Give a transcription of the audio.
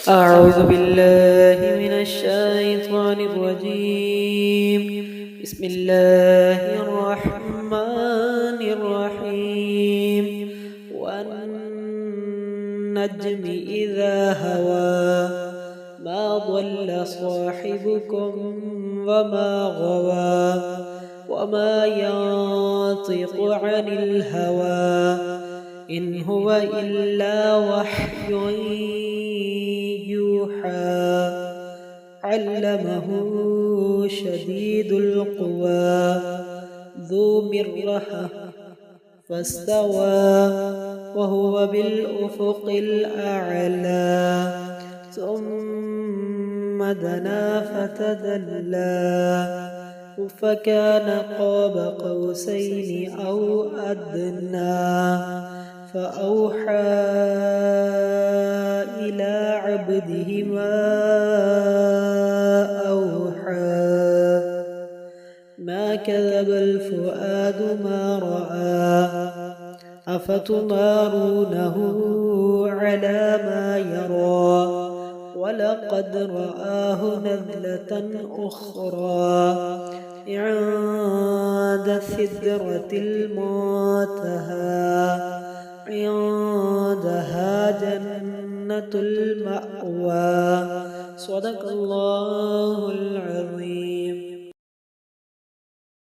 أعوذ بالله من الشيطان الرجيم. بسم الله الرحمن الرحيم. والنجم إذا هوى ما ضل صاحبكم وما غوى وما ينطق عن الهوى إن هو إلا وحي يوحى علمه شديد القوى ذو مرة فاستوى وهو بالأفق الأعلى ثم دنا فتدلى فكان قاب قوسين أو أدنى فأوحى إلى عبده ما أوحى ما كذب الفؤاد ما رأى أفتمارونه على ما يرى ولقد رآه نزلة أخرى عند سدرة المنتهى عندها جنة المأوى. صدق الله العظيم.